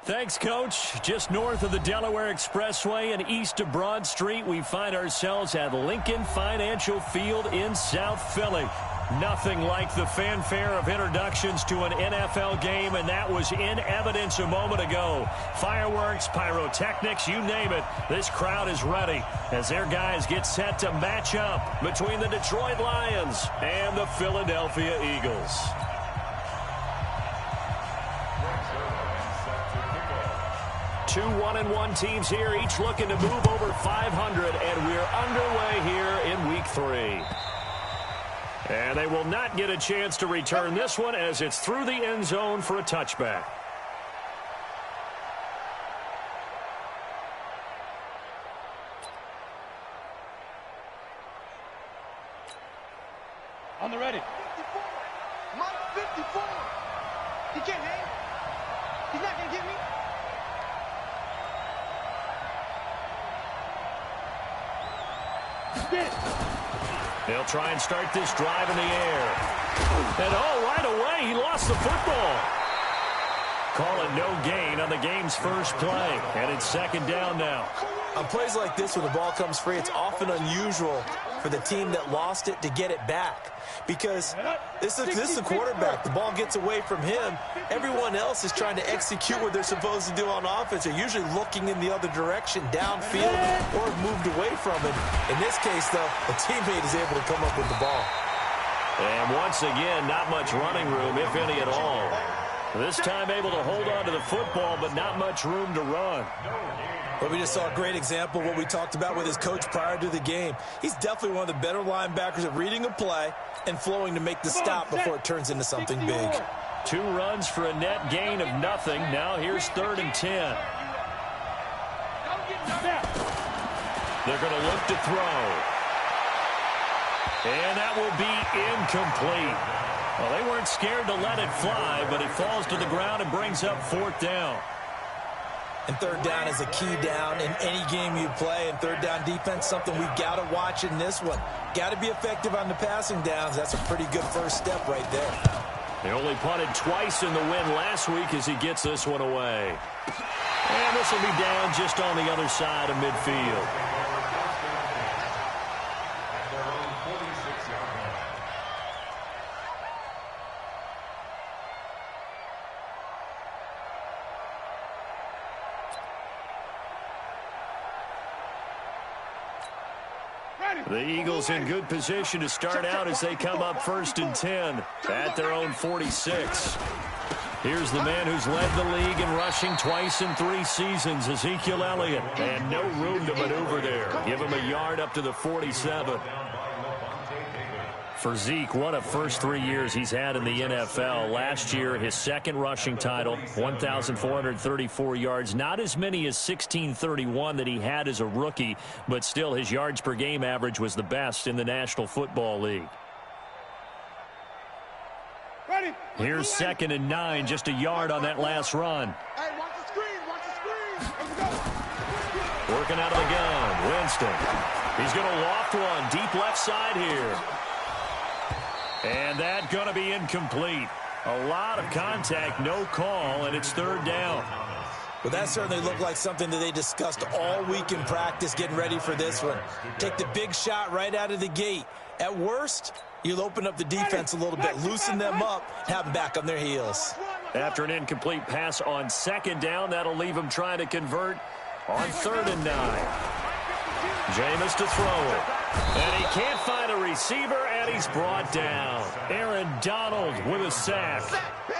Thanks, Coach. Just north of the Delaware Expressway and east of Broad Street, we find ourselves at Lincoln Financial Field in South Philly. Nothing like the fanfare of introductions to an NFL game, and that was in evidence a moment ago. Fireworks, pyrotechnics, you name it. This crowd is ready as their guys get set to match up between the Detroit Lions and the Philadelphia Eagles. Two 1-1 teams here, each looking to move over 500, and we're underway here in Week 3. And they will not get a chance to return this one as it's through the end zone for a touchback. On the ready. 54. Mike 54. He can't hang. He's not going to get me. They'll try and start this drive in the air. And right away, he lost the football. Call it no gain on the game's first play. And it's second down now. On plays like this, when the ball comes free, it's often unusual for the team that lost it to get it back. Because this is the quarterback. The ball gets away from him. Everyone else is trying to execute what they're supposed to do on offense. They're usually looking in the other direction, downfield, or moved away from it. In this case, though, a teammate is able to come up with the ball. And once again, not much running room, if any at all. This time able to hold on to the football, but not much room to run. But we just saw a great example of what we talked about with his coach prior to the game. He's definitely one of the better linebackers at reading a play and flowing to make the stop before it turns into something big. 2 runs for a net gain of nothing. Now here's 3rd and 10. They're going to look to throw. And that will be incomplete. Well, they weren't scared to let it fly, but it falls to the ground and brings up 4th down. And 3rd down is a key down in any game you play. And 3rd down defense, something we've got to watch in this one. Got to be effective on the passing downs. That's a pretty good first step right there. They only punted twice in the win last week as he gets this one away. And this will be down just on the other side of midfield. The Eagles in good position to start out as they come up 1st and 10 at their own 46. Here's the man who's led the league in rushing twice in 3 seasons, Ezekiel Elliott. And no room to maneuver there. Give him a yard up to the 47. For Zeke, what a first 3 years he's had in the NFL. Last year, his 2nd rushing title, 1,434 yards. Not as many as 1,631 that he had as a rookie, but still his yards per game average was the best in the National Football League. Here's 2nd and 9, just a yard on that last run. Hey, watch the screen, watch the screen. Let's go. Working out of the gun, Winston. He's going to loft one deep left side here. And that's going to be incomplete. A lot of contact, no call, and it's 3rd down. Well, that certainly looked like something that they discussed all week in practice getting ready for this one. Take the big shot right out of the gate. At worst, you'll open up the defense a little bit, loosen them up, have them back on their heels. After an incomplete pass on 2nd down, that'll leave him trying to convert on 3rd and 9. Jameis to throw it. And he can't find a receiver, and he's brought down. Aaron Donald with a sack.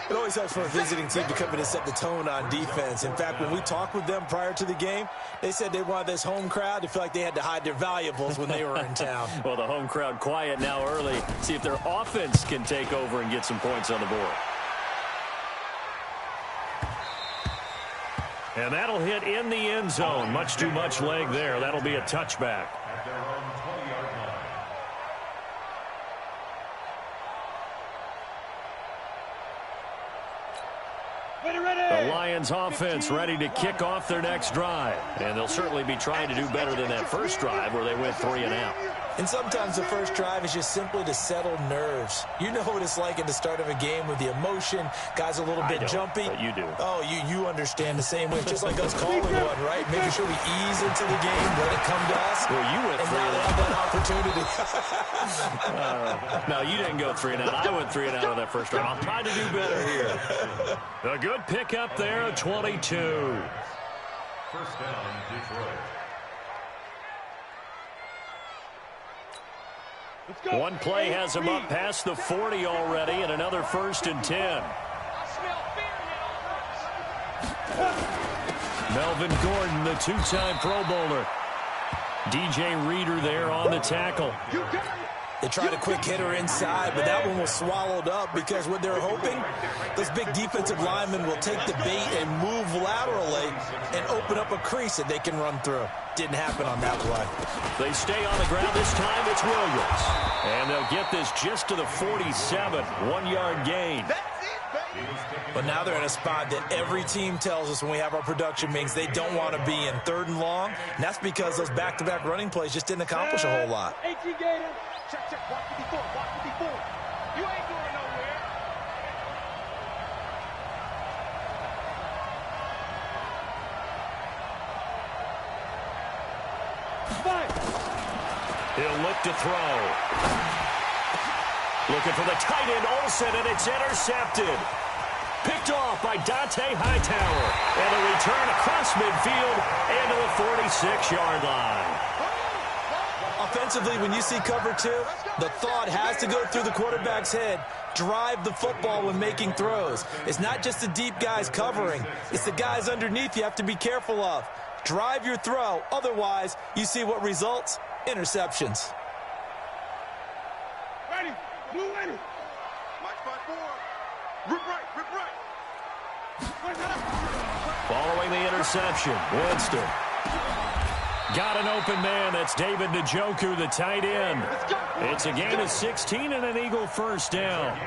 It always helps for a visiting team to come in and set the tone on defense. In fact, when we talked with them prior to the game, they said they wanted this home crowd to feel like they had to hide their valuables when they were in town. Well, the home crowd quiet now early. See if their offense can take over and get some points on the board. And that'll hit in the end zone. Much too much leg there. That'll be a touchback. The Lions offense ready to kick off their next drive. And they'll certainly be trying to do better than that first drive where they went 3 and out. And sometimes the first drive is just simply to settle nerves. You know what it's like at the start of a game with the emotion. Guys a little bit jumpy. But you do. Oh, you understand the same way. It's just like us calling one, right? Making sure we ease into the game, let it come to us. Well, you went and 3 now and they have that opportunity. No, you didn't go 3 and out. I went 3 and out on that first drive. I'll try to do better here. A good pickup there of 22. First down, Detroit. One play has him up past the 40 already, and another 1st and 10. Melvin Gordon, the 2-time Pro Bowler. DJ Reader there on the tackle. They tried a quick hitter inside, but that one was swallowed up because what they're hoping, those big defensive linemen will take the bait and move laterally and open up a crease that they can run through. Didn't happen on that play. They stay on the ground. This time it's Williams. And they'll get this just to the 47. 1-yard gain. But now they're in a spot that every team tells us when we have our production meetings they don't want to be in, 3rd and long. And that's because those back-to-back running plays just didn't accomplish a whole lot. Check, walk 54, walk 54. You ain't going nowhere. He'll look to throw. Looking for the tight end, Olsen, and it's intercepted. Picked off by Dante Hightower. And a return across midfield and to the 46-yard line. Offensively, when you see cover 2, the thought has to go through the quarterback's head. Drive the football when making throws. It's not just the deep guys covering. It's the guys underneath you have to be careful of. Drive your throw. Otherwise, you see what results? Interceptions. Ready, blue ready. Mike 5-4. Rip right, rip right. Following the interception, Winston. Got an open man. That's David Njoku, the tight end. It's a gain of 16 and an Eagle first down.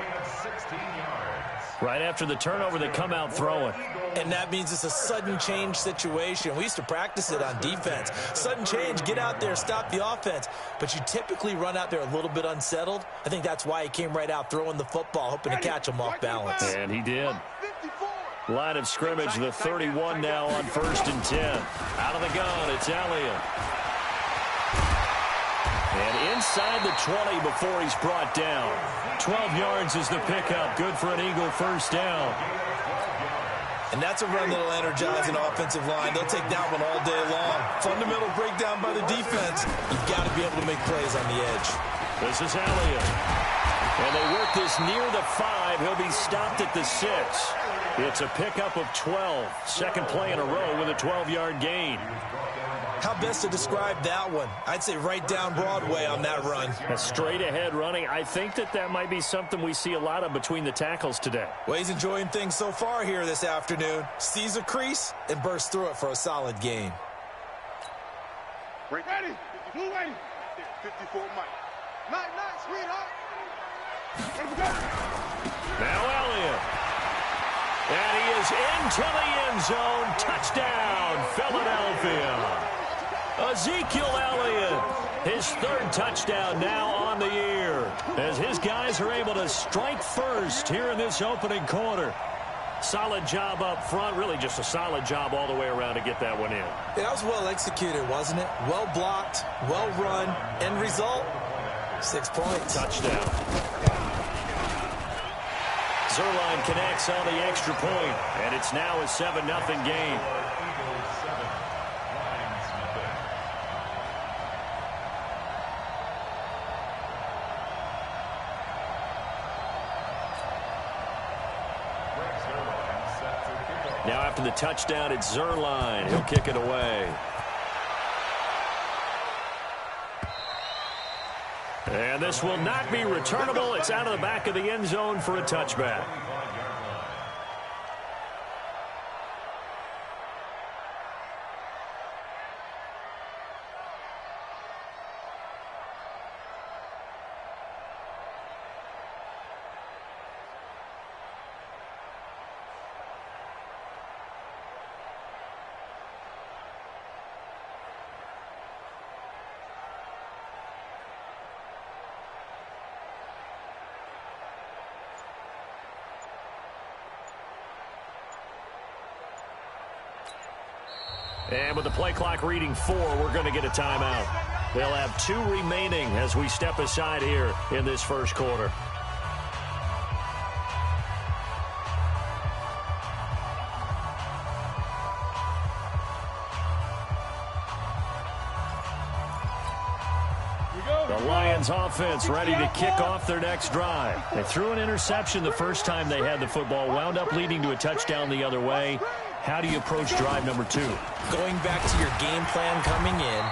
Right after the turnover, they come out throwing. And that means it's a sudden change situation. We used to practice it on defense. Sudden change, get out there, stop the offense. But you typically run out there a little bit unsettled. I think that's why he came right out throwing the football, hoping to catch him off balance. And he did. Line of scrimmage, the 31 now on 1st and 10. Out of the gun, it's Elliott. And inside the 20 before he's brought down. 12 yards is the pickup. Good for an Eagle first down. And that's a run that'll energize an offensive line. They'll take that one all day long. Fundamental breakdown by the defense. You've got to be able to make plays on the edge. This is Elliott. And they work this near the 5. He'll be stopped at the 6. It's a pickup of 12. Second play in a row with a 12-yard gain. How best to describe that one? I'd say right down Broadway on that run. A straight-ahead running. I think that might be something we see a lot of between the tackles today. Well, he's enjoying things so far here this afternoon. Sees a crease and bursts through it for a solid gain. Ready, blue ready. 54 Mike. Night, sweetheart. Let's go. Now Elliott. And he is into the end zone. Touchdown, Philadelphia. Ezekiel Elliott, his 3rd touchdown now on the year, as his guys are able to strike first here in this opening quarter. Solid job up front, really just a solid job all the way around to get that one in. That was well executed, wasn't it? Well blocked, well run, end result, 6 points. Touchdown. Zerline connects on the extra point, and it's now a 7-0 game. Now after the touchdown, it's Zerline. He'll kick it away. And this will not be returnable. It's out of the back of the end zone for a touchback. And with the play clock reading 4, we're going to get a timeout. They'll have 2 remaining as we step aside here in this first quarter. The Lions offense ready to kick off their next drive. They threw an interception the first time they had the football, wound up leading to a touchdown the other way. How do you approach drive number 2? Going back to your game plan coming in,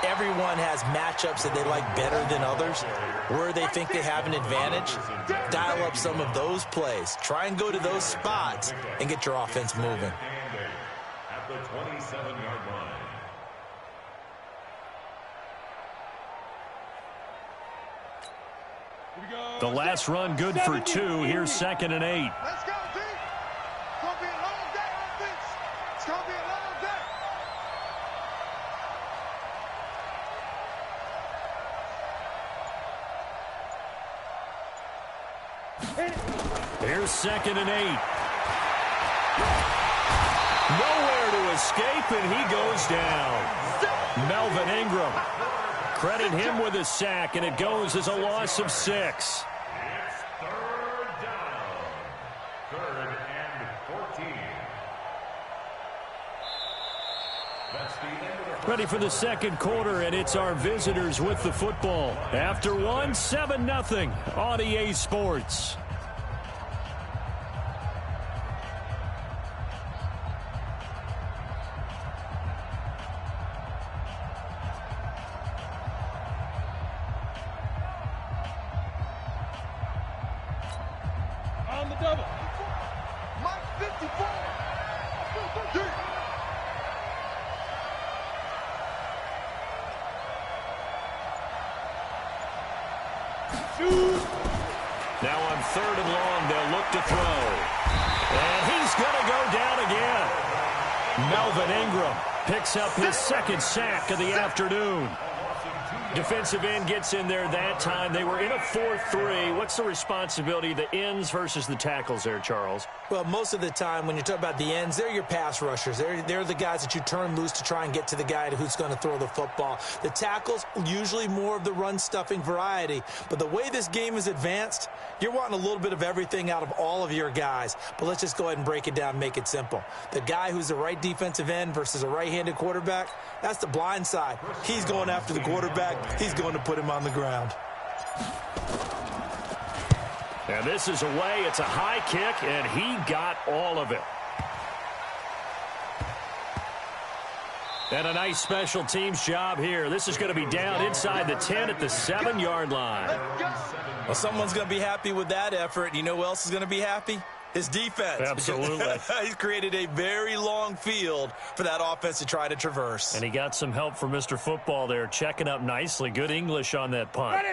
everyone has matchups that they like better than others. Where they think they have an advantage, dial up some of those plays. Try and go to those spots and get your offense moving. At the 27-yard line. The last run good for 2. Here's 2nd and 8. Let's go, D. It's going to be a long day, offense. It's going to be a long day. Here's 2nd and 8. Nowhere to escape, and he goes down. Melvin Ingram. Credit him with a sack, and it goes as a loss of 6. It's 3rd down. 3rd and 14. That's the end of the Ready for the second quarter, and it's our visitors with the football. After 1, 7-0 on EA Sports. On the double. Mike 54. Now on 3rd and long, they'll look to throw. And he's going to go down again. Melvin Ingram picks up his 2nd sack of the afternoon. Defensive end gets in there that time. They were in a 4-3. What's the responsibility of the ends versus the tackles there, Charles? Well, most of the time when you talk about the ends, they're your pass rushers. They're the guys that you turn loose to try and get to the guy who's going to throw the football. The tackles, usually more of the run-stuffing variety. But the way this game is advanced, you're wanting a little bit of everything out of all of your guys. But let's just go ahead and break it down and make it simple. The guy who's the right defensive end versus a right-handed quarterback, that's the blind side. He's going after the quarterback. He's going to put him on the ground. And this is away. It's a high kick, and he got all of it. And a nice special teams job here. This is going to be down inside the 10 at the 7-yard line. Well, someone's going to be happy with that effort. You know who else is going to be happy? His defense. Absolutely. He's created a very long field for that offense to try to traverse. And he got some help from Mr. Football there, checking up nicely. Good English on that punt.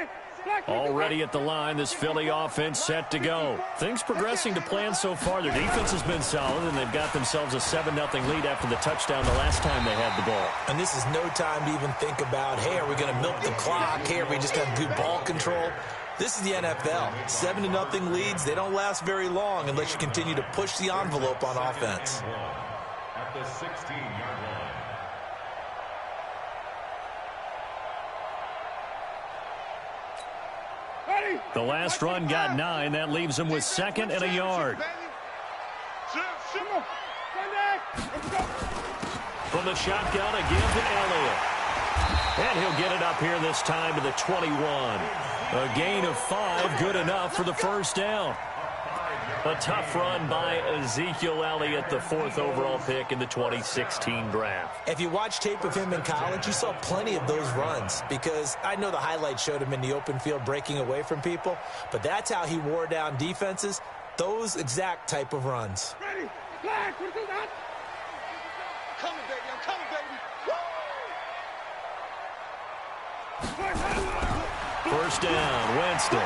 Already at the line, this Philly offense set to go. Things progressing to plan so far. Their defense has been solid, and they've got themselves a 7-0 lead after the touchdown the last time they had the ball. And this is no time to even think about, hey, are we going to milk the clock? Hey, are we just going to do ball control? This is the NFL. 7-0 leads, they don't last very long unless you continue to push the envelope on offense. At the 16-yard line. The last run got 9. That leaves him with 2nd and a yard. From the shotgun again to Elliott. And he'll get it up here this time to the 21. A gain of 5, good enough for the first down. A tough run by Ezekiel Elliott, the 4th overall pick in the 2016 draft. If you watch tape of him in college, you saw plenty of those runs because I know the highlights showed him in the open field breaking away from people, but that's how he wore down defenses, those exact type of runs. Ready, flag, what do that? Coming, baby, I'm coming, baby. First down, Winston.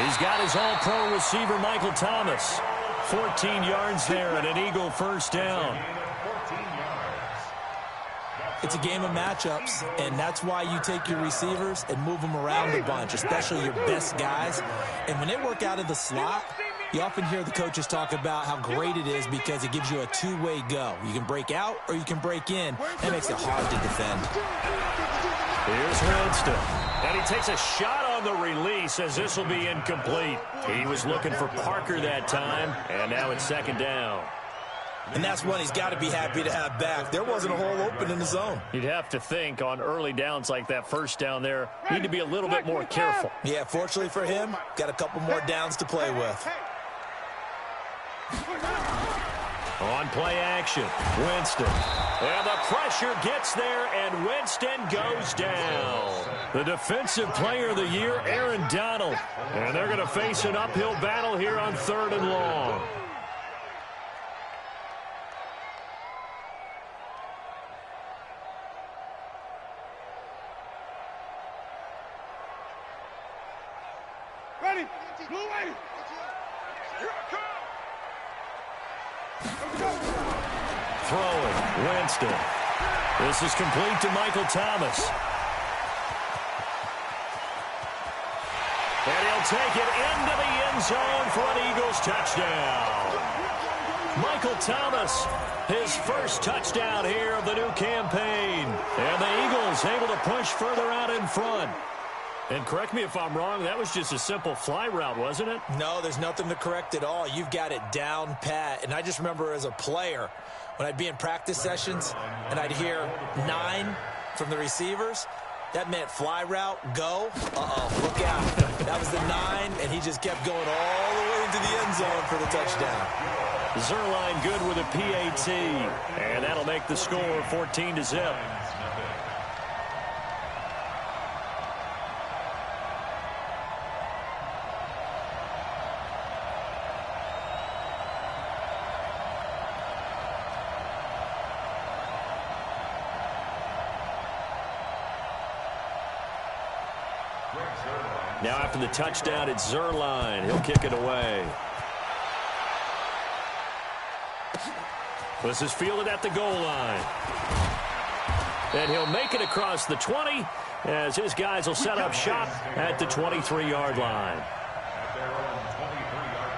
He's got his all-pro receiver, Michael Thomas. 14 yards there and an Eagle first down. It's a game of matchups, and that's why you take your receivers and move them around a bunch, especially your best guys. And when they work out of the slot, You often hear the coaches talk about how great it is because it gives you a two-way go. You can break out or you can break in. That makes it hard to defend. Here's Winston. And he takes a shot on the release as this will be incomplete. He was looking for Parker that time, and now it's second down. And that's one he's got to be happy to have back. There wasn't a hole open in the zone. You'd have to think on early downs like that first down there, need to be a little bit more careful. Yeah, fortunately for him, got a couple more downs to play with. On play action, Winston. And the pressure gets there, and Winston goes down. The defensive player of the year, Aaron Donald. And they're going to face an uphill battle here on 3rd and long. Ready? Blue way. Here I come. Throwing, Winston. This is complete to Michael Thomas. And he'll take it into the end zone for an Eagles touchdown. Michael Thomas, his first touchdown here of the new campaign. And the Eagles able to push further out in front. And correct me if I'm wrong, that was just a simple fly route, wasn't it? No, there's nothing to correct at all. You've got it down pat. And I just remember as a player, when I'd be in practice sessions and I'd hear 9 from the receivers, that meant fly route, go. Uh-oh, look out. That was the 9, and he just kept going all the way into the end zone for the touchdown. Zuerlein good with a PAT. And that'll make the score 14-0. Now after the touchdown, it's Zuerlein. He'll kick it away. This is fielded at the goal line. And he'll make it across the 20 as his guys will set up shop at the 23-yard line. At their own 23-yard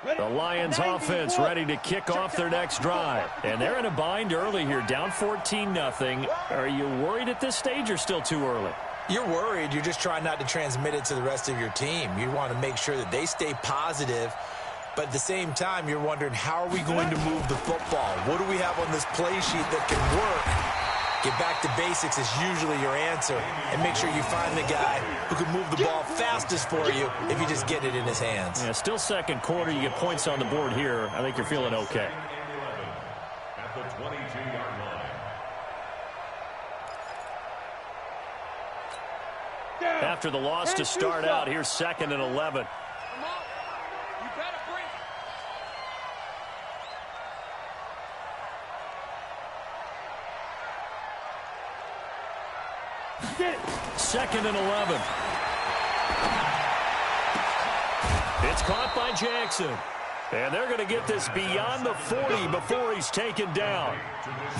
line. The Lions offense ready to kick off their next drive. And they're in a bind early here, down 14-0. Are you worried at this stage or still too early? You're worried. You're just trying not to transmit it to the rest of your team. You want to make sure that they stay positive. But at the same time, you're wondering, how are we going to move the football? What do we have on this play sheet that can work? Get back to basics is usually your answer. And make sure you find the guy who can move the ball fastest for you if you just get it in his hands. Yeah, still second quarter. You get points on the board here. I think you're feeling okay. At the 22-yard line. After the loss to start out, here's 2nd and 11. Second and 11. It's caught by Jackson. And they're going to get this beyond the 40 before he's taken down.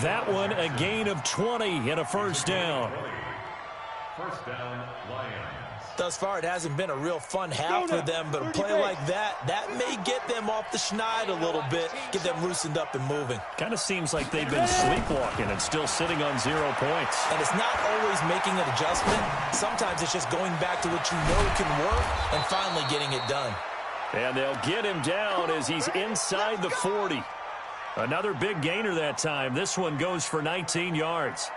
That one a gain of 20 and a first down. First down, Lions. Thus far, it hasn't been a real fun half for them, but a play like that may get them off the schneid a little bit, get them loosened up and moving. Kind of seems like they've been sleepwalking and still sitting on 0 points. And it's not always making an adjustment. Sometimes it's just going back to what you know can work and finally getting it done. And they'll get him down as he's inside the 40. Another big gainer that time. This one goes for 19 yards.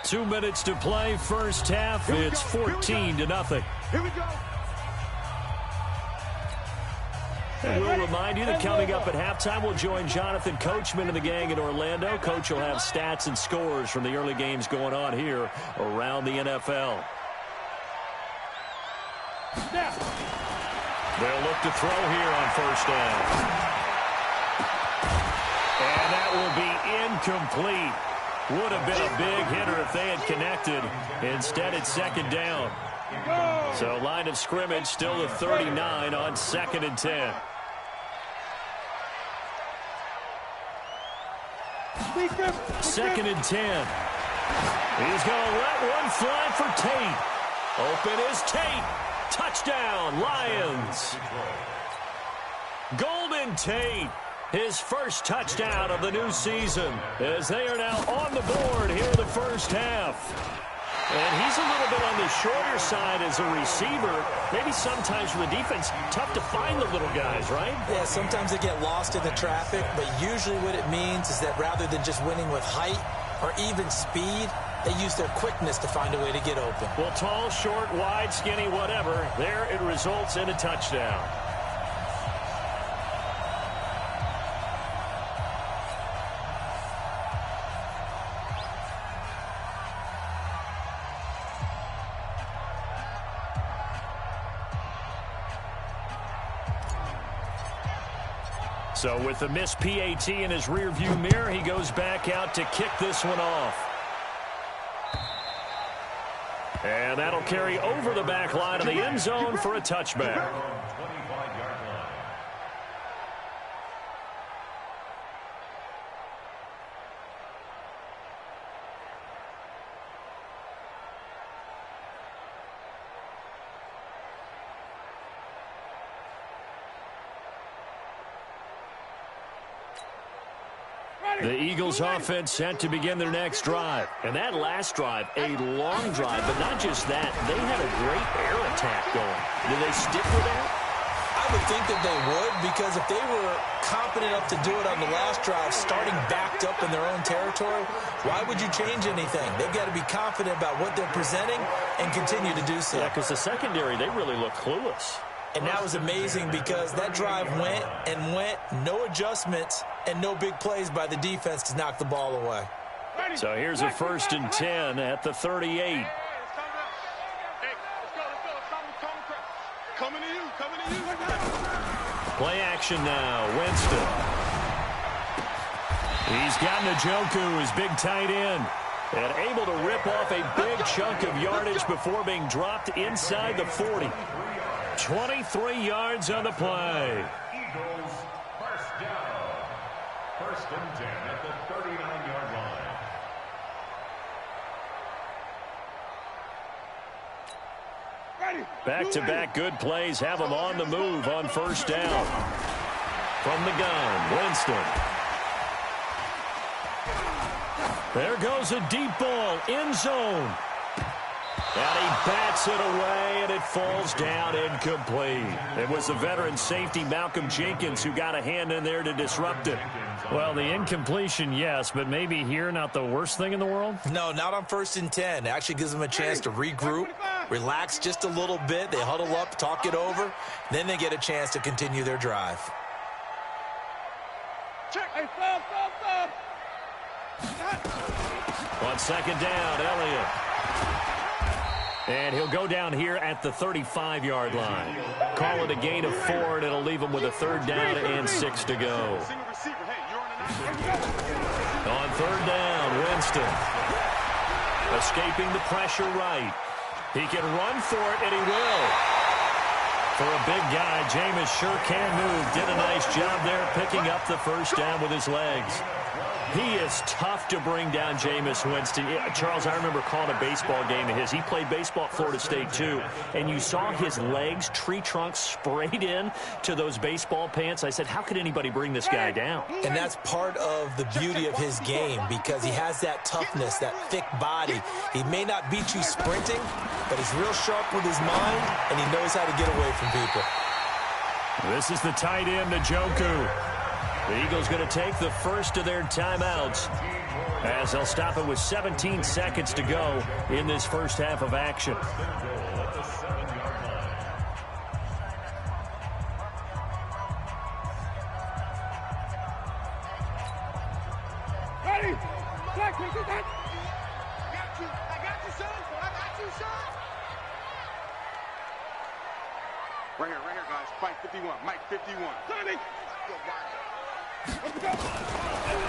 2 minutes to play, first half. It's 14-0. Here we go. And we'll remind you that coming up at halftime, we'll join Jonathan Coachman and the gang in Orlando. Coach will have stats and scores from the early games going on here around the NFL. They'll look to throw here on first down. And that will be incomplete. Would have been a big hitter if they had connected. Instead, it's second down. So line of scrimmage still at 39 on 2nd and 10. 2nd and 10. He's going to let one fly for Tate. Open is Tate. Touchdown, Lions. Golden Tate, his first touchdown of the new season, as they are now on the board here in the first half. And he's a little bit on the shorter side as a receiver. Maybe sometimes for the defense, tough to find the little guys, right? Yeah, sometimes they get lost in the traffic, but usually what it means is that rather than just winning with height or even speed, they use their quickness to find a way to get open. Well, tall, short, wide, skinny, whatever, there it results in a touchdown. So with the missed PAT in his rearview mirror, he goes back out to kick this one off. And that'll carry over the back line of the end zone for a touchback. The Eagles offense set to begin their next drive. And that last drive, a long drive, but not just that. They had a great air attack going. Do they stick with that? I would think that they would, because if they were confident enough to do it on the last drive, starting backed up in their own territory, why would you change anything? They've got to be confident about what they're presenting and continue to do so. Yeah, because the secondary, they really look clueless. And that was amazing because that drive went and went, no adjustments and no big plays by the defense to knock the ball away. So here's a 1st and 10 at the 38. Play action now, Winston. He's got Njoku, his big tight end, and able to rip off a big chunk of yardage before being dropped inside the 40. 23 yards on the play. Eagles first down. 1st and 10 at the 39-yard line. Back-to-back good plays have them on the move on 1st down. From the gun, Winston. There goes a deep ball, end zone. And he bats it away, and it falls down incomplete. It was the veteran safety, Malcolm Jenkins, who got a hand in there to disrupt it. Well, the incompletion, yes, but maybe here not the worst thing in the world? No, not on 1st and 10. It actually gives them a chance to regroup, relax just a little bit. They huddle up, talk it over. Then they get a chance to continue their drive. On 2nd down, Elliott. And he'll go down here at the 35-yard line. Call it a gain of 4, and it'll leave him with a 3rd down and 6 to go. On 3rd down, Winston. Escaping the pressure right. He can run for it, and he will. For a big guy, Jameis sure can move. Did a nice job there picking up the 1st down with his legs. He is tough to bring down, Jameis Winston. Charles, I remember calling a baseball game of his. He played baseball at Florida State, too. And you saw his legs, tree trunks sprayed in to those baseball pants. I said, how could anybody bring this guy down? And that's part of the beauty of his game because he has that toughness, that thick body. He may not beat you sprinting, but he's real sharp with his mind, and he knows how to get away from people. This is the tight end, Njoku. The Eagles going to take the first of their timeouts as they'll stop it with 17 seconds to go in this first half of action. Ready? Black, I got you, son. I got you, son. Right here, guys. Mike 51. Mike 51. Sonny.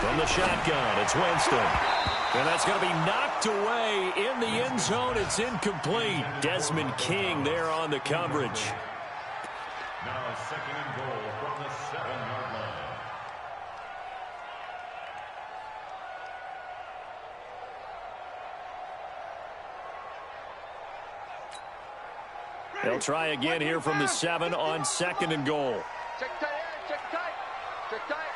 From the shotgun, it's Winston. And that's going to be knocked away in the end zone. It's incomplete. Desmond King there on the coverage. Now 2nd and goal from the 7-yard line. They'll try again here from the 7 on 2nd and goal. Check tight, check tight. Check tight.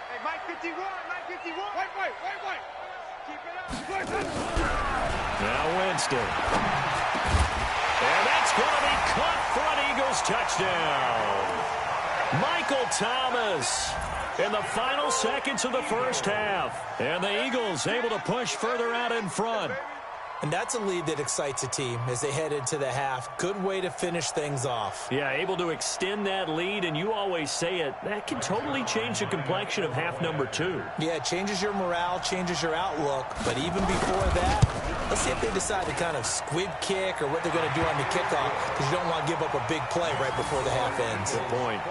Hey, Mike 51, Mike 51. Wait. Keep it up. Now Winston. And that's going to be caught for an Eagles touchdown. Michael Thomas in the final seconds of the first half. And the Eagles able to push further out in front. And that's a lead that excites a team as they head into the half. Good way to finish things off. Yeah, able to extend that lead, and you always say it, that can totally change the complexion of half number 2. Yeah, it changes your morale, changes your outlook. But even before that, let's see if they decide to kind of squib kick or what they're going to do on the kickoff, because you don't want to give up a big play right before the half ends. Good point.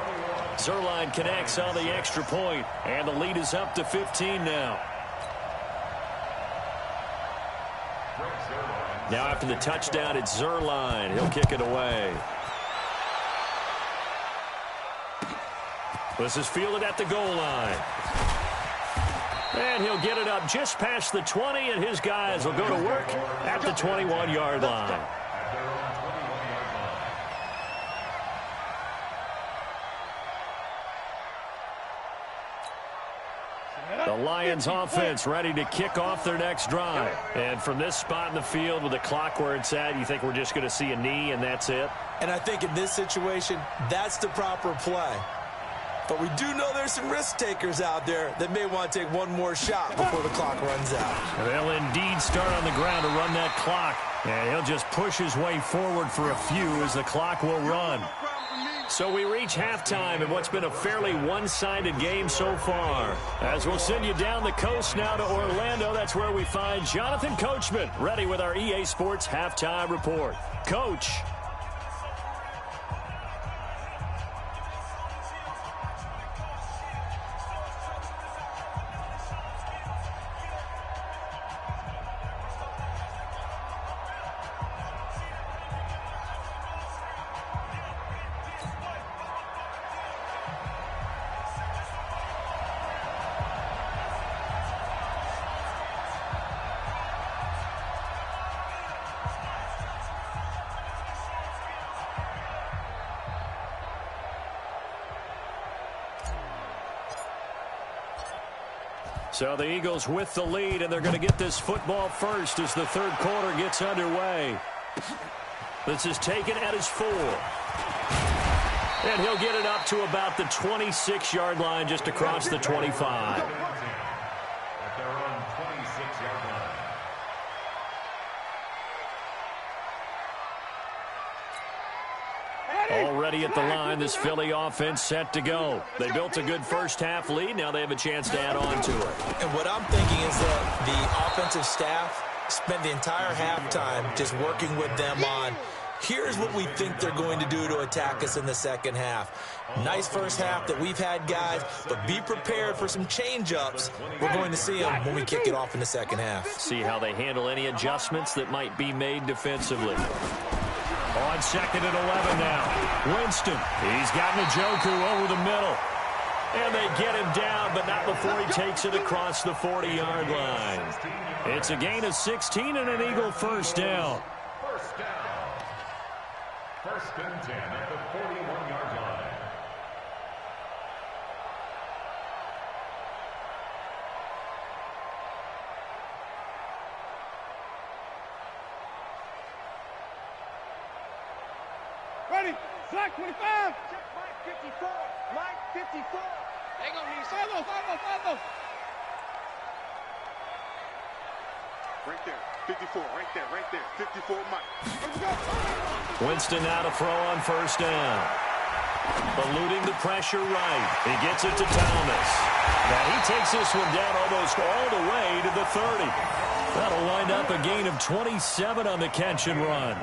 Zerline connects on the extra point, and the lead is up to 15 now. Now after the touchdown, it's Zerline. He'll kick it away. This is fielded at the goal line. And he'll get it up just past the 20, and his guys will go to work at the 21-yard line. The Lions offense ready to kick off their next drive. And from this spot in the field with the clock where it's at, you think we're just going to see a knee and that's it? And I think in this situation, that's the proper play. But we do know there's some risk takers out there that may want to take one more shot before the clock runs out. They'll indeed start on the ground to run that clock. And he'll just push his way forward for a few as the clock will run. So we reach halftime in what's been a fairly one-sided game so far. As we'll send you down the coast now to Orlando, that's where we find Jonathan Coachman ready with our EA Sports Halftime Report. Coach. So the Eagles with the lead, and they're going to get this football first as the third quarter gets underway. This is taken at his 4. And he'll get it up to about the 26-yard line just across the 25. Already at the line, this Philly offense set to go. They built a good first-half lead. Now they have a chance to add on to it. And what I'm thinking is that the offensive staff spent the entire halftime just working with them on, here's what we think they're going to do to attack us in the second half. Nice first half that we've had, guys, but be prepared for some change-ups. We're going to see them when we kick it off in the second half. See how they handle any adjustments that might be made defensively. On 2nd and 11 now. Winston. He's got Njoku over the middle. And they get him down, but not before he takes it across the 40-yard line. It's a gain of 16 and an Eagle first down. First down. 1st and 10 at the 41-yard line. Ready? Slack 25. Check Mike 54. Mike 54. They gonna need follow. Right there. 54. Right there. 54 Mike. Let's go. Winston now to throw on first down. Eluding the pressure right. He gets it to Thomas. Now he takes this one down almost all the way to the 30. That'll wind up a gain of 27 on the catch and run.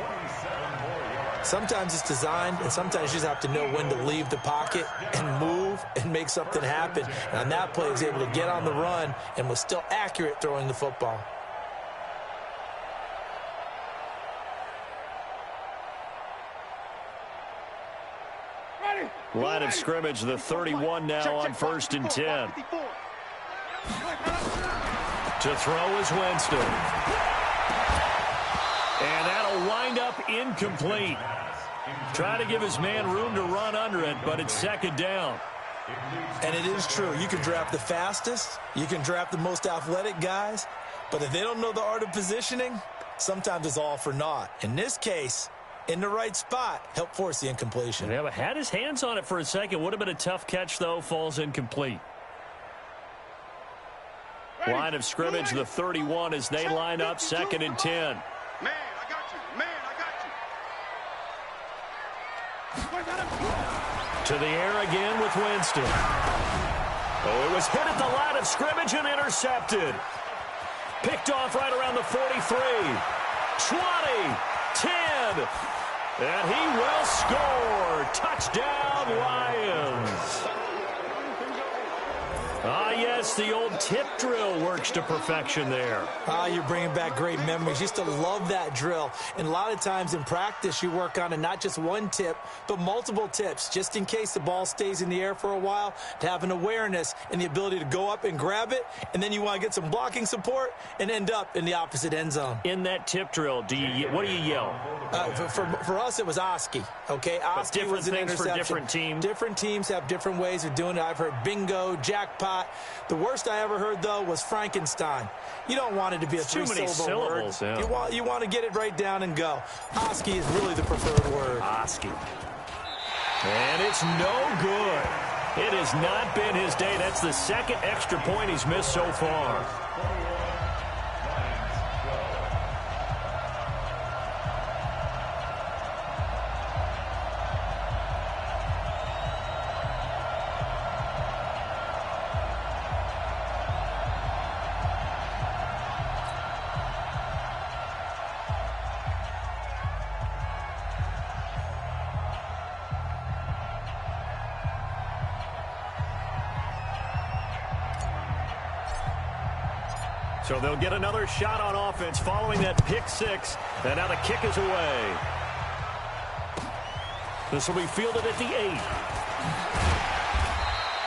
Sometimes it's designed, and sometimes you just have to know when to leave the pocket and move and make something happen. And on that play, he was able to get on the run and was still accurate throwing the football. Line of scrimmage, the 31 now on 1st and 10. To throw is Winston. And that'll wind up incomplete. Try to give his man room to run under it, but it's second down. And it is true. You can draft the fastest. You can draft the most athletic guys. But if they don't know the art of positioning, sometimes it's all for naught. In this case, in the right spot, help force the incompletion. Yeah, but had his hands on it for a second. Would have been a tough catch, though. Falls incomplete. Line of scrimmage, the 31 as they line up, 2nd and 10. Man, I got you. Man, I got you. To the air again with Winston. Oh, it was hit at the line of scrimmage and intercepted. Picked off right around the 43. 20, 10. And he will score. Touchdown, Lions. Ah, yes, the old tip drill works to perfection there. Ah, you're bringing back great memories. Used to love that drill. And a lot of times in practice, you work on it, not just one tip, but multiple tips, just in case the ball stays in the air for a while, to have an awareness and the ability to go up and grab it, and then you want to get some blocking support and end up in the opposite end zone. In that tip drill, what do you yell? For us, it was Oski. Okay, Oski was an interception. For different teams. Different teams have different ways of doing it. I've heard bingo, jackpot. The worst I ever heard, though, was Frankenstein. You don't want it to be a three-syllable word. Yeah. You want to get it right down and go. Oski is really the preferred word. Oski. And it's no good. It has not been his day. That's the second extra point he's missed so far. So they'll get another shot on offense following that pick six. And now the kick is away. This will be fielded at the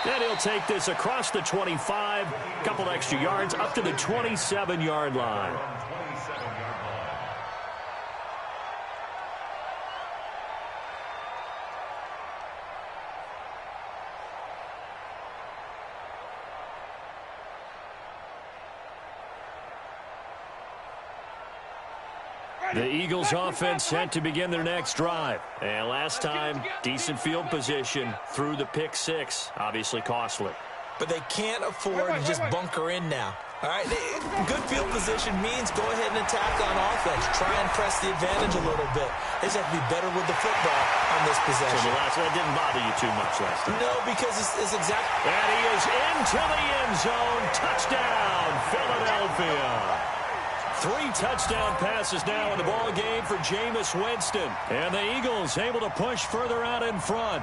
8. And he'll take this across the 25. Couple extra yards up to the 27-yard line. The Eagles offense set to begin their next drive. And last time, decent field position through the pick six. Obviously costly. But they can't afford to just bunker in now. All right, good field position means go ahead and attack on offense. Try and press the advantage a little bit. They just have to be better with the football on this possession. So the last one didn't bother you too much last time. No, because it's exactly. And he is into the end zone. Touchdown, Philadelphia. 3 touchdown passes now in the ball game for Jameis Winston. And the Eagles able to push further out in front.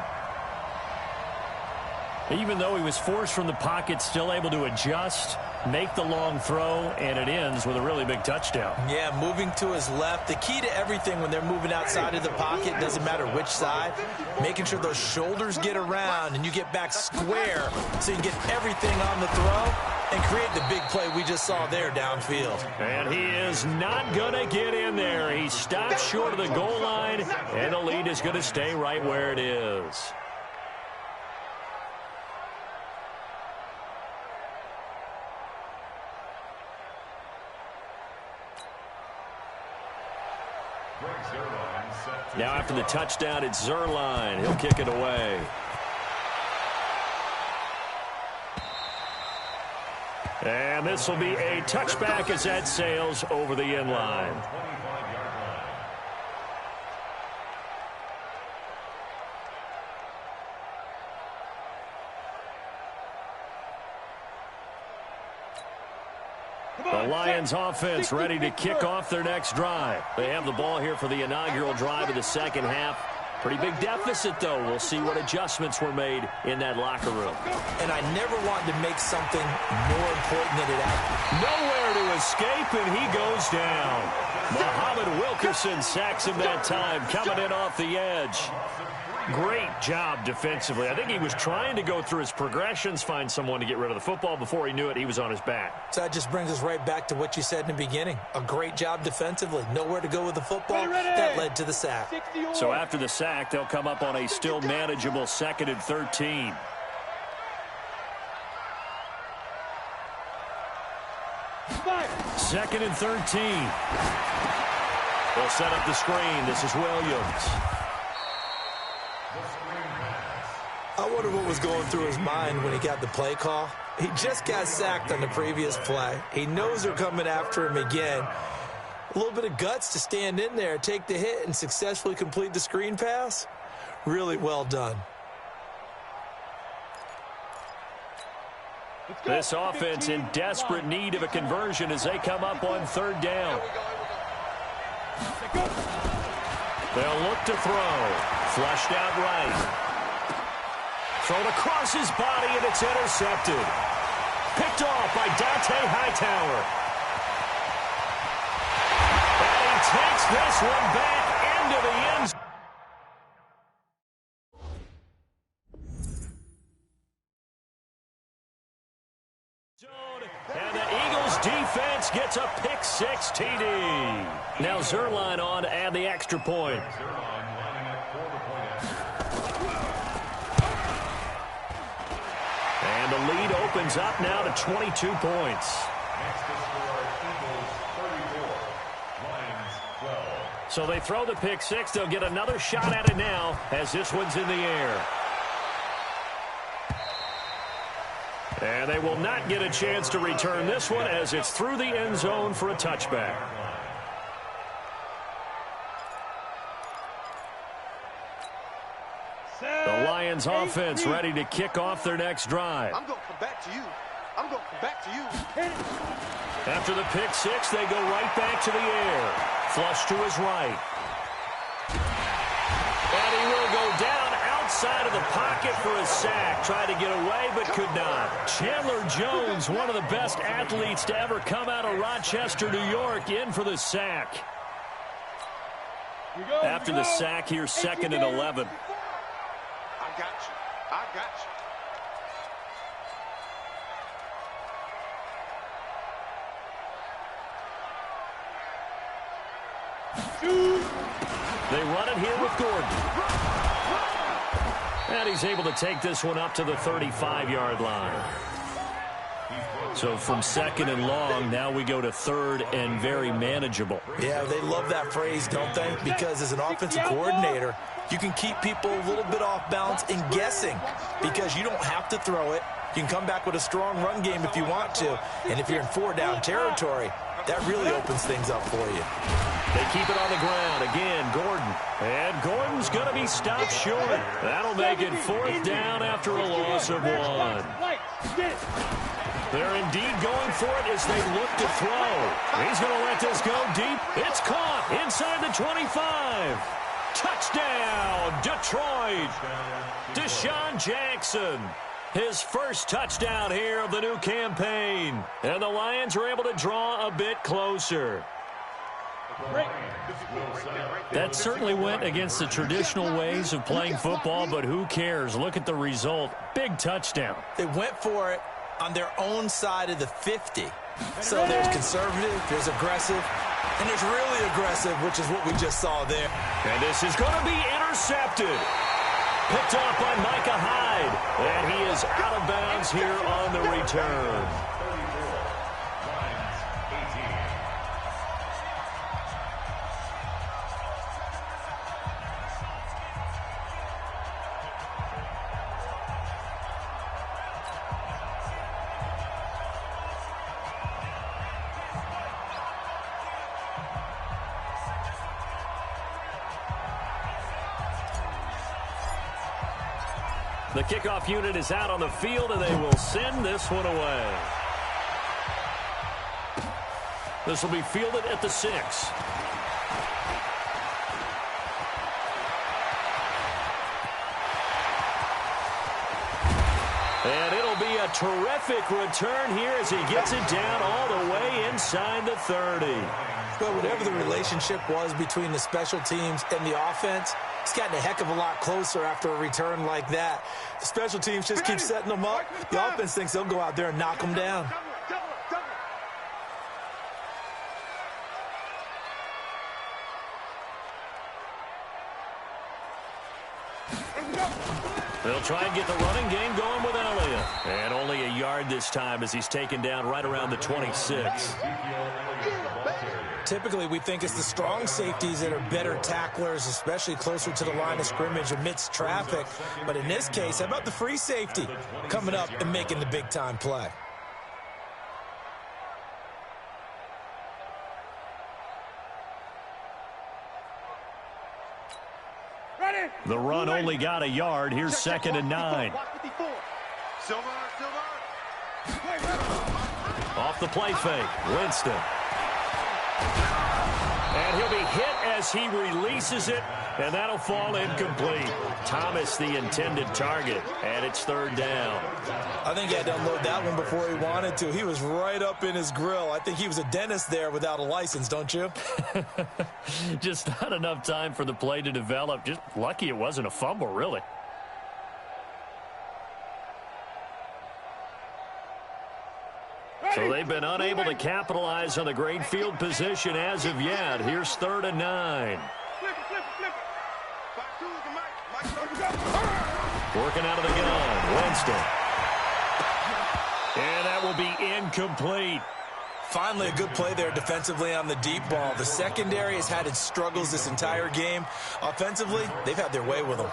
Even though he was forced from the pocket, still able to adjust, make the long throw, and it ends with a really big touchdown. Yeah, moving to his left. The key to everything when they're moving outside of the pocket, doesn't matter which side, making sure those shoulders get around and you get back square so you can get everything on the throw and create the big play we just saw there downfield. And he is not going to get in there. He stops short of the goal line, and the lead is going to stay right where it is. Now after the touchdown, it's Zerline. He'll kick it away. And this will be a touchback as that sails over the end line. The Lions offense ready to kick off their next drive. They have the ball here for the inaugural drive of the second half. Pretty big deficit, though. We'll see what adjustments were made in that locker room. And I never wanted to make something more important than it happened. Nowhere to escape, and he goes down. Muhammad Wilkerson sacks him that time, coming in off the edge. Great job defensively. I think he was trying to go through his progressions, find someone to get rid of the football. Before he knew it, he was on his back. So that just brings us right back to what you said in the beginning. A great job defensively. Nowhere to go with the football. That led to the sack. So after the sack, they'll come up on a still manageable 2nd and 13. Second and 13. They'll set up the screen. This is Williams. I wonder what was going through his mind when he got the play call. He just got sacked on the previous play. He knows they're coming after him again. A little bit of guts to stand in there, take the hit, and successfully complete the screen pass. Really well done. This offense in desperate need of a conversion as they come up on 3rd down. They'll look to throw. Flushed out right. Thrown across his body, and it's intercepted. Picked off by Dante Hightower. And he takes this one back into the end zone. And the Eagles defense gets a pick-6 TD. Now Zerline on to add the extra point. And the lead opens up now to 22 points. So they throw the pick-6. They'll get another shot at it now as this one's in the air. And they will not get a chance to return this one as it's through the end zone for a touchback. The Lions offense ready to kick off their next drive. I'm going to come back to you. I'm going to come back to you. After the pick-6, they go right back to the air. Flush to his right. And he will go down outside of the pocket for a sack. Tried to get away, but could not. Chandler Jones, one of the best athletes to ever come out of Rochester, New York, in for the sack. After the sack here, 2nd and 11. I got you. I got you. They run it here with Gordon. And he's able to take this one up to the 35-yard line. So from 2nd and long, now we go to 3rd and very manageable. Yeah, they love that phrase, don't they? Because as an offensive coordinator, you can keep people a little bit off balance and guessing because you don't have to throw it. You can come back with a strong run game if you want to. And if you're in 4-down territory, that really opens things up for you. They keep it on the ground. Again, Gordon. And Gordon's going to be stopped short. That'll make it 4th down after a loss of 1. They're indeed going for it as they look to throw. He's going to let this go deep. It's caught inside the 25. Touchdown, Detroit. Deshaun Jackson. His first touchdown here of the new campaign. And the Lions are able to draw a bit closer. That certainly went against the traditional ways of playing football, but who cares? Look at the result. Big touchdown. They went for it on their own side of the 50. So there's conservative, there's aggressive, and there's really aggressive, which is what we just saw there. And this is going to be intercepted. Picked off by Micah Hyde. And he is out of bounds here on the return. The kickoff unit is out on the field, and they will send this one away. This will be fielded at the 6. And it'll be a terrific return here as he gets it down all the way inside the 30. But whatever the relationship was between the special teams and the offense, It's gotten a heck of a lot closer after a return like that. The special teams just keep setting them up. The offense thinks they'll go out there and knock them down. They'll try and get the running game going with Elliott. And only a yard this time as he's taken down right around the 26. Typically, we think it's the strong safeties that are better tacklers, especially closer to the line of scrimmage amidst traffic. But in this case, how about the free safety coming up and making the big-time play? The run only got a yard. Here's 2nd and 9. Off the play fake, Winston. And he'll be hit as he releases it, and that'll fall incomplete. Thomas, the intended target, and it's 3rd down. I think he had to unload that one before he wanted to. He was right up in his grill. I think he was a dentist there without a license, don't you? Just not enough time for the play to develop. Just lucky it wasn't a fumble, really. So they've been unable to capitalize on the great field position as of yet. Here's 3rd and 9. Working out of the gun, Winston. And that will be incomplete. Finally, a good play there defensively on the deep ball. The secondary has had its struggles this entire game. Offensively, they've had their way with them.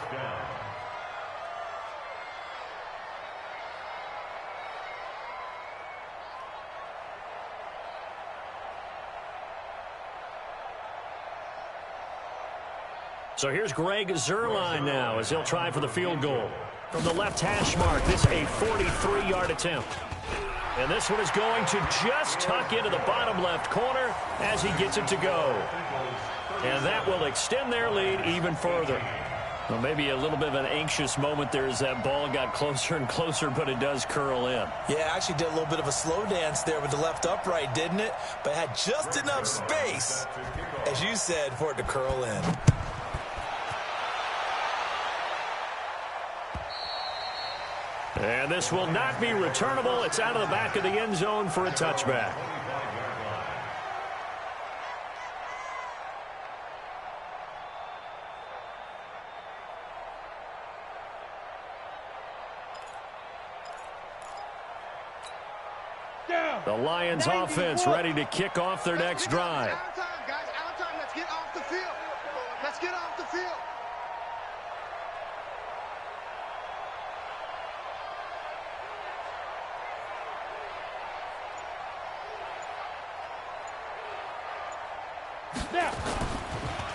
So here's Greg Zuerlein now as he'll try for the field goal. From the left hash mark, this a 43-yard attempt. And this one is going to just tuck into the bottom left corner as he gets it to go. And that will extend their lead even further. Well, maybe a little bit of an anxious moment there as that ball got closer and closer, but it does curl in. Yeah, actually did a little bit of a slow dance there with the left upright, didn't it? But had just enough space, as you said, for it to curl in. And this will not be returnable. It's out of the back of the end zone for a touchback. The Lions offense ready to kick off their next drive. Out of time, guys. Out of time. Let's get off the field. Let's get off the field.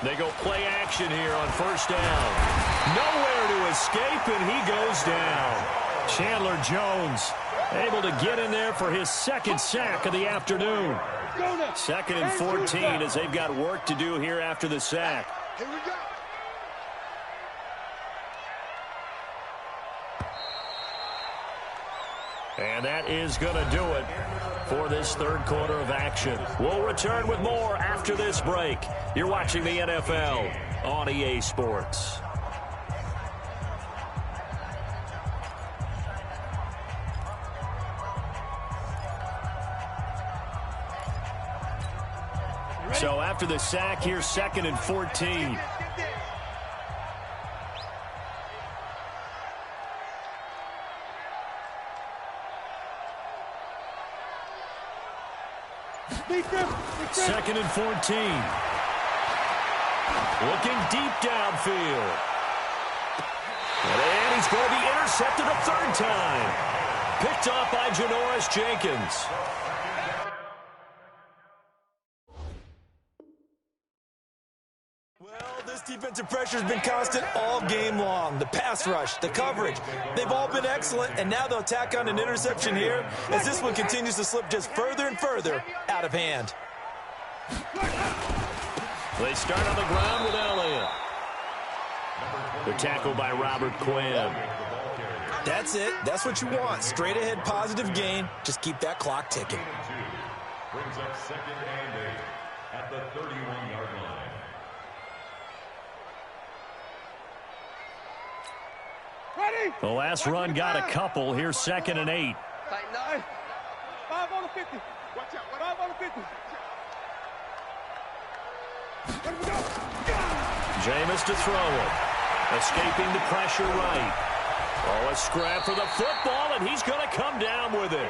They go play action here on 1st down. Nowhere to escape, and he goes down. Chandler Jones able to get in there for his 2nd sack of the afternoon. 2nd and 14 as they've got work to do here after the sack. Here we go. And that is going to do it for this 3rd quarter of action. We'll return with more after this break. You're watching the NFL on EA Sports. So after the sack, here's 2nd and 14. Second and 14. Looking deep downfield. And he's going to be intercepted a 3rd time. Picked off by Janoris Jenkins. Well, this defensive pressure has been constant all game long. The pass rush, the coverage, they've all been excellent, and now they'll tack on an interception here as this one continues to slip just further and further out of hand. They start on the ground with Elliott. The tackle by Robert Quinn. That's it. That's what you want. Straight ahead positive gain. Just keep that clock ticking. Brings up 2nd and 8 at the 31-yard line. The last run got a couple. Here's 2nd and 8. Tighten up. 5 on the 50. Watch out. 5 on the 50. Jameis to throw it. Escaping the pressure right. Oh, a scrap for the football, and he's going to come down with it.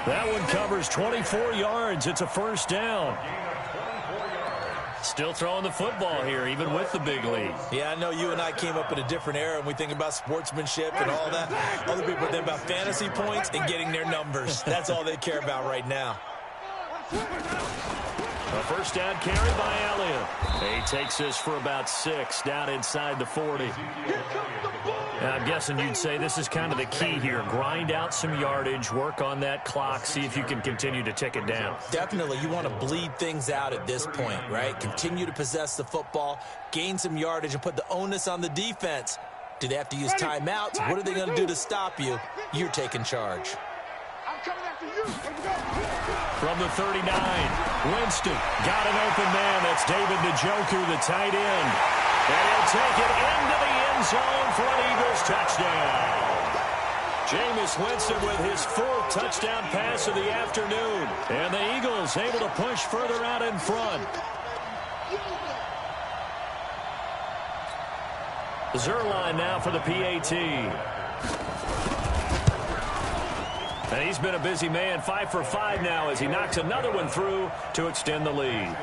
That one covers 24 yards. It's a first down. Still throwing the football here, even with the big lead. Yeah, I know you and I came up in a different era, and we think about sportsmanship and all that. Other people think about fantasy points and getting their numbers. That's all they care about right now. A first down carry by Elliott. He takes this for about 6 down inside the 40. Now, I'm guessing you'd say this is kind of the key here. Grind out some yardage, work on that clock, see if you can continue to tick it down. Definitely. You want to bleed things out at this point, right? Continue to possess the football, gain some yardage, and put the onus on the defense. Do they have to use timeouts? What are they going to do to stop you? You're taking charge. I'm coming after you. From the 39, Winston got an open man. That's David Njoku, the tight end. And he'll take it into the end zone for an Eagles touchdown. Jameis Winston with his 4th touchdown pass of the afternoon. And the Eagles able to push further out in front. Zerline now for the PAT. And he's been a busy man, 5 for 5 now as he knocks another one through to extend the lead.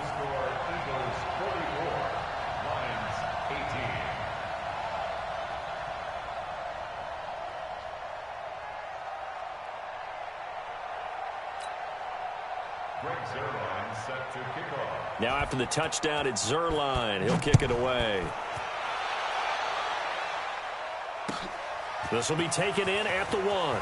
Now after the touchdown, it's Zerline. He'll kick it away. This will be taken in at the 1.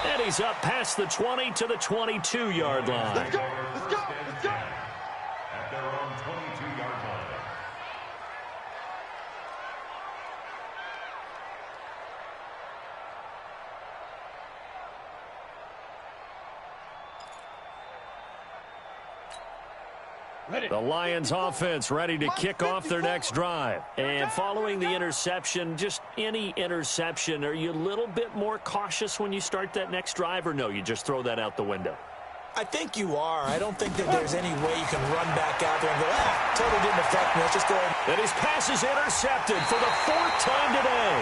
And he's up past the 20 to the 22-yard line. Let's go. Let's go. Let's go. At their own 22-yard line. The Lions offense ready to kick off their next drive. And following the interception, just any interception, are you a little bit more cautious when you start that next drive, or no, you just throw that out the window? I think you are. I don't think that there's any way you can run back out there and go, totally didn't affect me. Let's just go ahead. And his pass is intercepted for the 4th time today.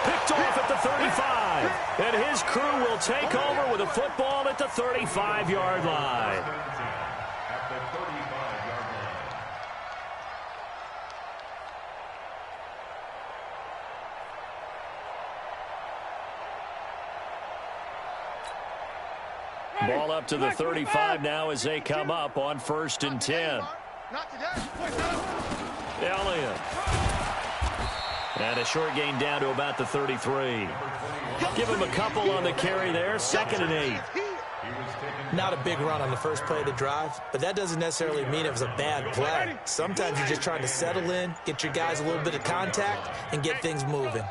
Picked off at the 35. And his crew will take over with a football at the 35-yard line. Ball up to the 35 now as they come up on 1st and 10. Not today. Elliott. And a short gain down to about the 33. Give him a couple on the carry there. 2nd and 8. Not a big run on the first play of the drive, but that doesn't necessarily mean it was a bad play. Sometimes you're just trying to settle in, get your guys a little bit of contact, and get things moving.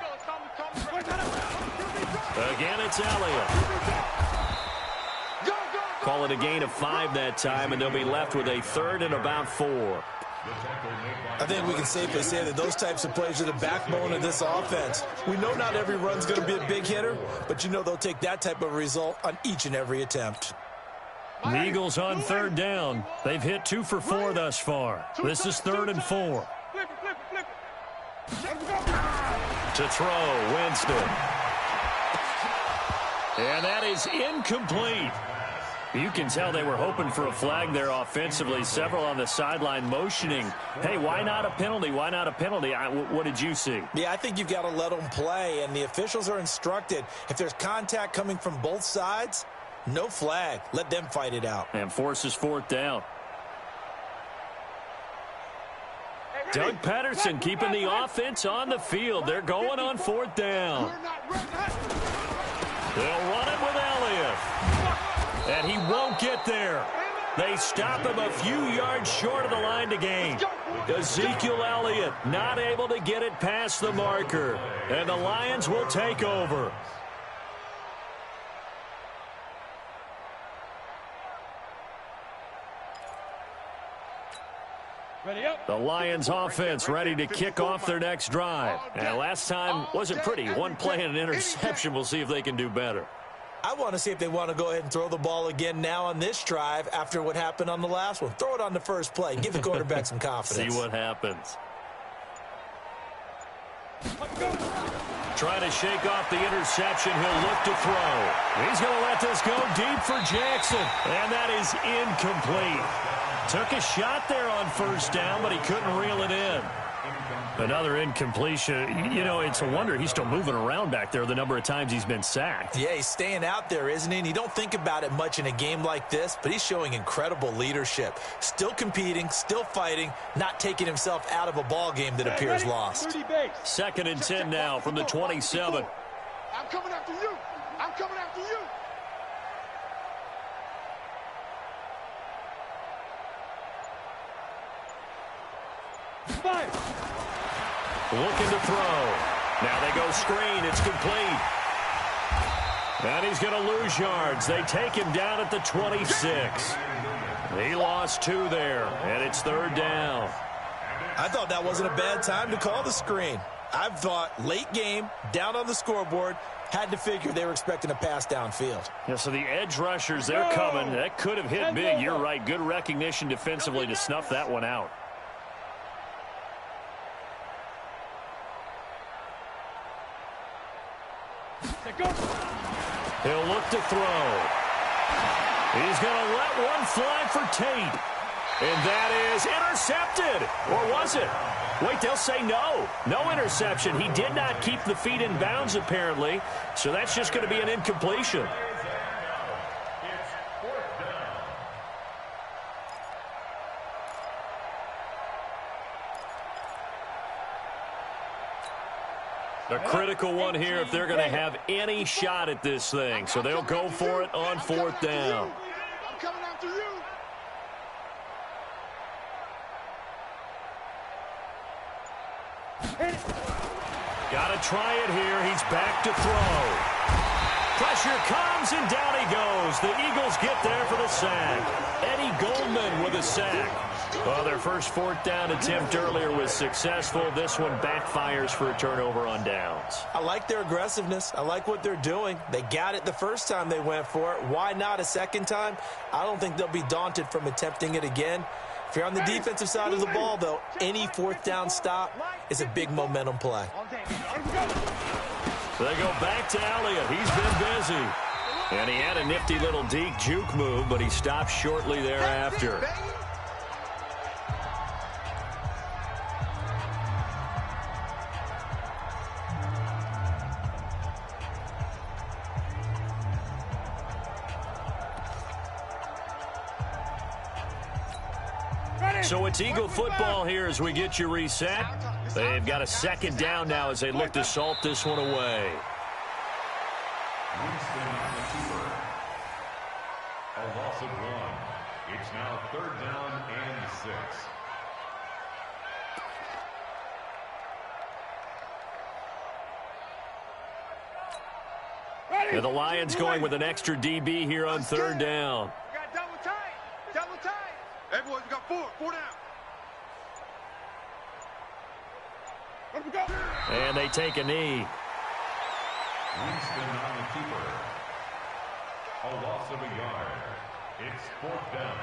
Again, it's Elliott. Call it a gain of 5 that time, and they'll be left with a 3rd and about 4. I think we can safely say that those types of plays are the backbone of this offense. We know not every run's going to be a big hitter, but you know they'll take that type of result on each and every attempt. The Eagles on 3rd down. They've hit 2 for 4 thus far. This is 3rd and 4. To throw, Winston. And that is incomplete. You can tell they were hoping for a flag there offensively. Several on the sideline motioning. Hey, why not a penalty? Why not a penalty? What did you see? Yeah, I think you've got to let them play, and the officials are instructed. If there's contact coming from both sides, no flag. Let them fight it out. And forces 4th down. Doug Patterson keeping the offense on the field. They're going on 4th down. They'll run it with Elliott. And he won't get there. They stop him a few yards short of the line to gain. Ezekiel Elliott not able to get it past the marker. And the Lions will take over. Ready up. The Lions offense ready to kick off their next drive. And last time wasn't pretty. One play and an interception. We'll see if they can do better. I want to see if they want to go ahead and throw the ball again now on this drive after what happened on the last one. Throw it on the first play. Give the quarterback some confidence. See what happens. Trying to shake off the interception. He'll look to throw. He's going to let this go deep for Jackson. And that is incomplete. Took a shot there on first down, but he couldn't reel it in. Another incompletion. You know, it's a wonder he's still moving around back there the number of times he's been sacked. Yeah, he's staying out there, isn't he? And you don't think about it much in a game like this, but he's showing incredible leadership. Still competing, still fighting, not taking himself out of a ball game that appears lost. 2nd and 10 now from the 27. I'm coming after you. I'm coming after you. Looking to throw. Now they go screen. It's complete. And he's going to lose yards. They take him down at the 26. He lost 2 there, and it's 3rd down. I thought that wasn't a bad time to call the screen. I thought late game, down on the scoreboard, had to figure they were expecting a pass downfield. Yeah, so the edge rushers, they're coming. That could have hit big. You're right. Good recognition defensively to snuff that one out. He'll look to throw. He's going to let one fly for Tate. And that is intercepted. Or was it? Wait, they'll say no. No interception. He did not keep the feet in bounds, apparently. So that's just going to be an incompletion. A critical one here if they're going to have any shot at this thing. So they'll go for it on 4th down. I'm coming after you. Got to try it here. He's back to throw. Pressure comes, and down he goes. The Eagles get there for the sack. Eddie Goldman with a sack. Well, their first 4th down attempt earlier was successful. This one backfires for a turnover on downs. I like their aggressiveness. I like what they're doing. They got it the first time they went for it. Why not a second time? I don't think they'll be daunted from attempting it again. If you're on the defensive side of the ball, though, any 4th down stop is a big momentum play. They go back to Elliott. He's been busy. And he had a nifty little deep juke move, but he stopped shortly thereafter. So it's Eagle football here as we get you reset. They've got a 2nd down now as they look to salt this one away. A loss of 1. It's now 3rd down and 6. And the Lions going with an extra DB here on 3rd down. We got double tight. Double tight. Hey, boys, we got 4 down. Let me go. And they take a knee. Winston on the keeper. A loss of a yard. It's 4th down.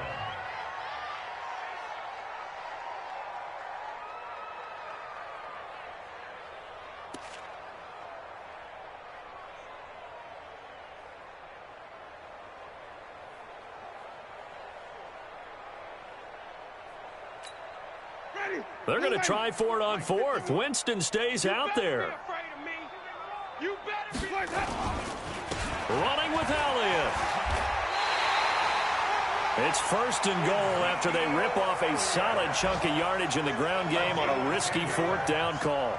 They're going to try for it on 4th. Winston stays out there. You better be Running with Elliott. It's 1st and goal after they rip off a solid chunk of yardage in the ground game on a risky 4th down call.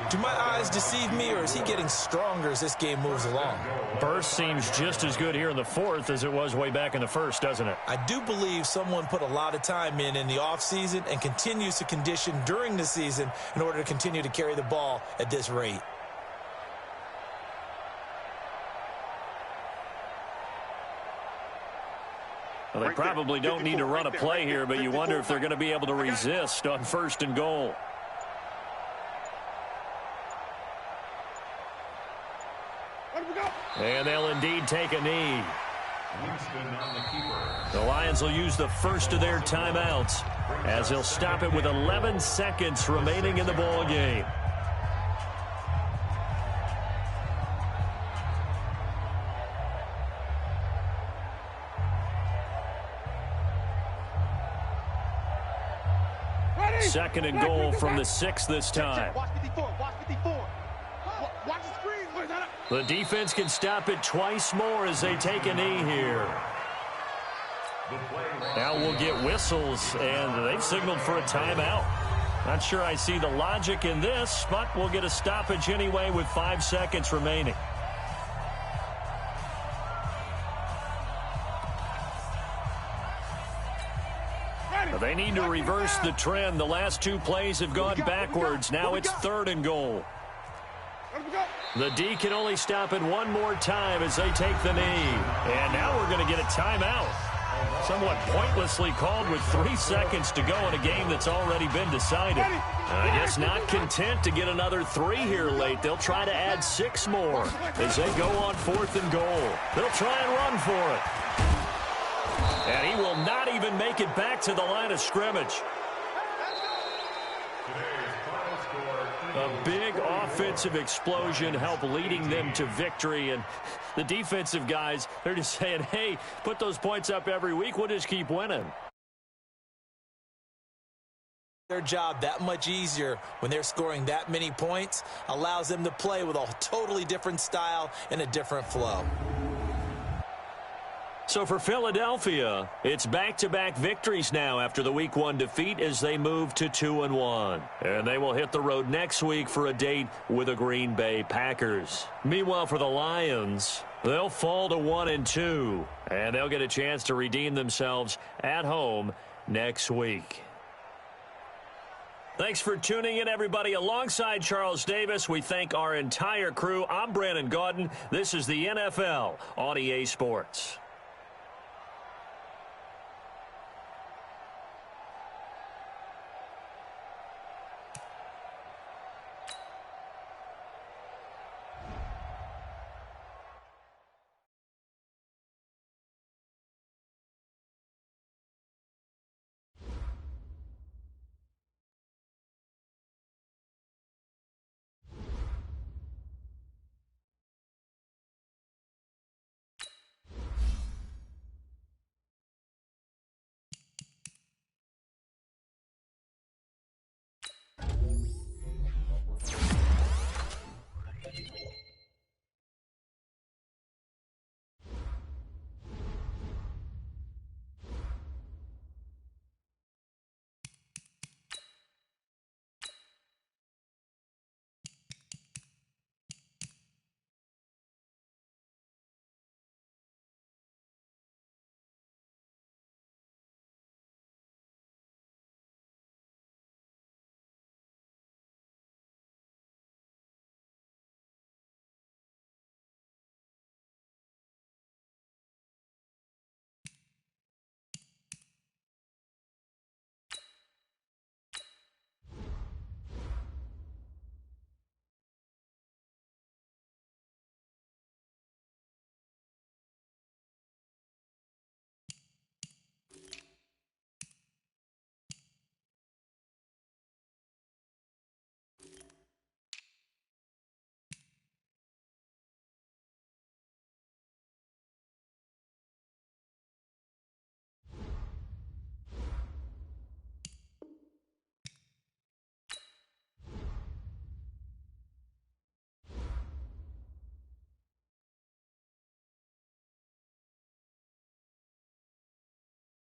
Do my eyes deceive me, or is he getting stronger as this game moves along? Burst seems just as good here in the 4th as it was way back in the 1st, doesn't it? I do believe someone put a lot of time in the offseason and continues to condition during the season in order to continue to carry the ball at this rate. Well, they probably don't need to run a play here, but you wonder if they're going to be able to resist on 1st and goal. And they'll indeed take a knee. The Lions will use the first of their timeouts as they'll stop it with 11 seconds remaining in the ball game. Second and goal from the 6 this time. Watch 54. Watch 54. Watch the screen. The defense can stop it twice more as they take a knee here. Now we'll get whistles, and they've signaled for a timeout. Not sure I see the logic in this, but we'll get a stoppage anyway with 5 seconds remaining. They need to reverse the trend. The last 2 plays have gone backwards. Now it's 3rd and goal. The D can only stop it one more time as they take the knee. And now we're going to get a timeout. Somewhat pointlessly called with 3 seconds to go in a game that's already been decided. I guess not content to get another 3 here late. They'll try to add 6 more as they go on 4th and goal. They'll try and run for it. And he will not even make it back to the line of scrimmage. A big offensive explosion helped leading them to victory. And the defensive guys, they're just saying, hey, put those points up every week. We'll just keep winning. Their job that much easier when they're scoring that many points, allows them to play with a totally different style and a different flow. So for Philadelphia, it's back-to-back victories now after the Week 1 defeat as they move to 2-1. And they will hit the road next week for a date with the Green Bay Packers. Meanwhile, for the Lions, they'll fall to 1-2, and they'll get a chance to redeem themselves at home next week. Thanks for tuning in, everybody. Alongside Charles Davis, we thank our entire crew. I'm Brandon Gaudin. This is the NFL on EA Sports.